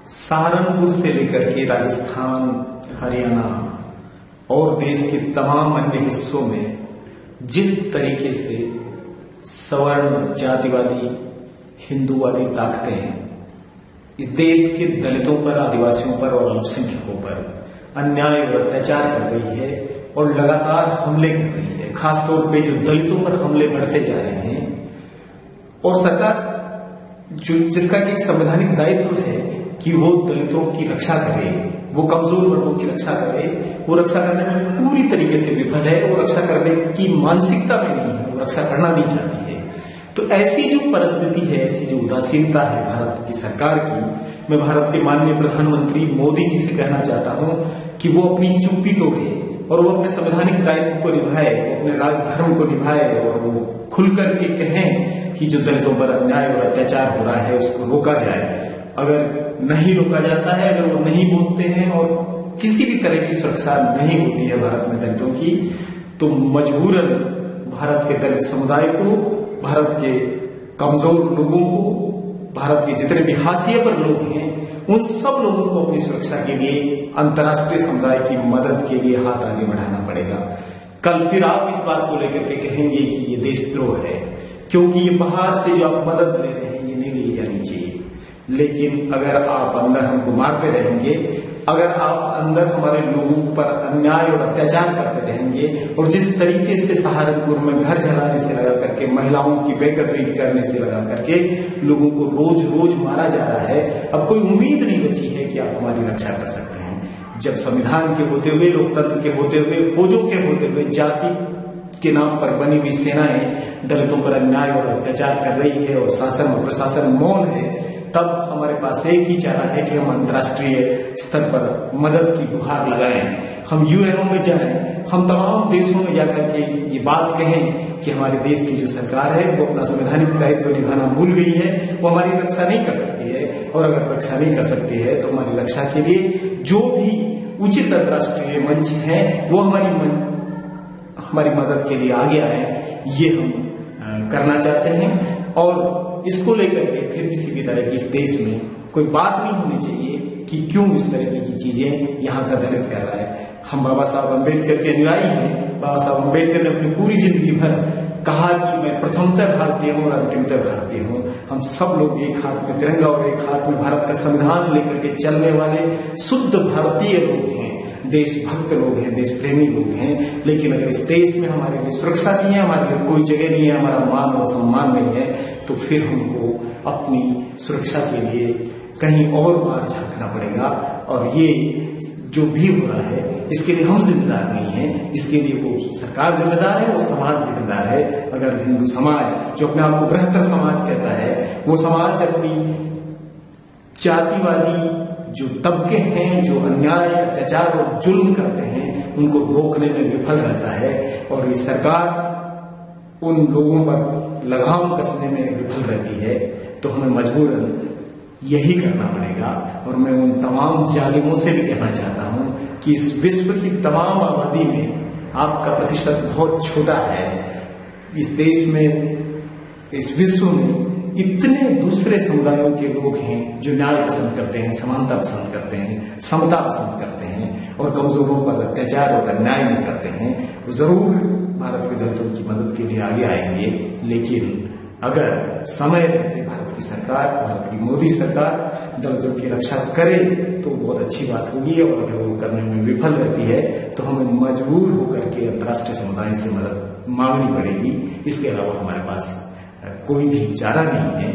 सहारनपुर से लेकर के राजस्थान, हरियाणा और देश के तमाम अन्य हिस्सों में जिस तरीके से सवर्ण, जातिवादी, हिंदूवादी ताकतें इस देश के दलितों पर, आदिवासियों पर और अल्पसंख्यकों पर अन्याय और अत्याचार कर रही है और लगातार हमले कर रही है, खासतौर पे जो दलितों पर हमले बढ़ते जा रहे हैं, और सरकार जिसका कि एक संवैधानिक दायित्व है कि वो दलितों की रक्षा करे, वो कमजोर वर्गों की रक्षा करे, वो रक्षा करने में पूरी तरीके से विफल है, वो रक्षा करने की मानसिकता में नहीं है, वो रक्षा करना नहीं चाहती है। तो ऐसी जो परिस्थिति है, ऐसी जो उदासीनता है भारत की सरकार की, मैं भारत के माननीय प्रधानमंत्री मोदी जी से कहना चाहता हूं कि वो अपनी चुप्पी तोड़े और वो अपने संवैधानिक दायित्व को निभाए, वो अपने राजधर्म को निभाए और वो खुल करके कहें कि जो दलितों पर अन्याय और अत्याचार हो रहा है उसको रोका जाए। अगर नहीं रोका जाता है, अगर वो नहीं बोलते हैं और किसी भी तरह की सुरक्षा नहीं होती है भारत में दलितों की, तो मजबूरन भारत के दलित समुदाय को, भारत के कमजोर लोगों को, भारत के जितने भी हाशिए पर लोग हैं, उन सब लोगों को अपनी सुरक्षा के लिए अंतर्राष्ट्रीय समुदाय की मदद के लिए हाथ आगे बढ़ाना पड़ेगा। कल फिर आप इस बात को लेकर के कहेंगे कि ये देशद्रोह है, क्योंकि ये बाहर से जो आप मदद ले रहे हैं ये नहीं ली जानी चाहिए। लेकिन अगर आप अंदर हमको मारते रहेंगे, अगर आप अंदर हमारे लोगों पर अन्याय और अत्याचार करते रहेंगे, और जिस तरीके से सहारनपुर में घर जलाने से लगा करके, महिलाओं की बेकदरी करने से लगा करके लोगों को रोज रोज मारा जा रहा है, अब कोई उम्मीद नहीं बची है कि आप हमारी रक्षा कर सकते हैं। जब संविधान के होते हुए, लोकतंत्र के होते हुए, फौजों के होते हुए जाति के नाम पर बनी हुई सेनाएं दलितों पर अन्याय और अत्याचार कर रही है और शासन और प्रशासन मौन है, तब हमारे पास एक ही चारा है कि हम अंतर्राष्ट्रीय स्तर पर मदद की गुहार लगाएं, हम यूएनओ में जाएं, हम तमाम देशों में जाकर के ये बात कहें कि हमारे देश की जो सरकार है वो अपना संवैधानिक दायित्व निभाना भूल गई है, वो हमारी रक्षा नहीं कर सकती है, और अगर रक्षा नहीं कर सकती है तो हमारी रक्षा के लिए जो भी उचित अंतर्राष्ट्रीय मंच है वो हमारी मदद के लिए आगे आए, ये हम करना चाहते हैं। और इसको लेकर के फिर किसी भी तरह की इस देश में कोई बात नहीं होनी चाहिए कि क्यों इस तरह की चीजें यहाँ का दलित कर रहा है। हम बाबा साहब अम्बेडकर के अनुयायी हैं। बाबा साहब अम्बेडकर ने अपनी पूरी जिंदगी भर कहा कि मैं प्रथमतः भारतीय हूँ और अंतिमतः भारतीय हूँ। हम सब लोग एक हाथ में तिरंगा और एक हाथ में भारत का संविधान लेकर के चलने वाले शुद्ध भारतीय लोग हैं, देशभक्त लोग हैं, देश प्रेमी लोग हैं। लेकिन अगर इस देश में हमारे लिए सुरक्षा नहीं है, हमारे लिए कोई जगह नहीं है, हमारा मान और सम्मान नहीं है, तो फिर हमको अपनी सुरक्षा के लिए कहीं और बाहर झांकना पड़ेगा। और ये जो भी हो रहा है इसके लिए हम जिम्मेदार नहीं है, इसके लिए वो सरकार जिम्मेदार है, वो समाज जिम्मेदार है। अगर हिंदू समाज जो अपने आप को बृहत्तर समाज कहता है, वो समाज अपनी जातिवादी जो तबके हैं, जो अन्याय, अत्याचार और जुल्म करते हैं, उनको रोकने में विफल रहता है, और ये सरकार उन लोगों पर लगाम कसने में विफल रहती है, तो हमें मजबूरन यही करना पड़ेगा। और मैं उन तमाम जालिमों से भी कहना चाहता हूं कि इस विश्व की तमाम आबादी में आपका प्रतिशत बहुत छोटा है। इस देश में, इस विश्व में इतने दूसरे समुदायों के लोग हैं जो न्याय पसंद करते हैं, समानता पसंद करते हैं, समता पसंद करते हैं और कमजोरों पर अत्याचार और अन्याय नहीं करते हैं। वो जरूर भारत के दलितों की मदद के लिए आगे आएंगे। लेकिन अगर समय रहते भारत की सरकार, भारत की मोदी सरकार दलितों की रक्षा करे तो बहुत अच्छी बात होगी, और अगर वो करने में विफल रहती है तो हमें मजबूर होकर के अंतर्राष्ट्रीय समुदाय से मदद मांगनी पड़ेगी। इसके अलावा हमारे पास कोई भी चारा नहीं है।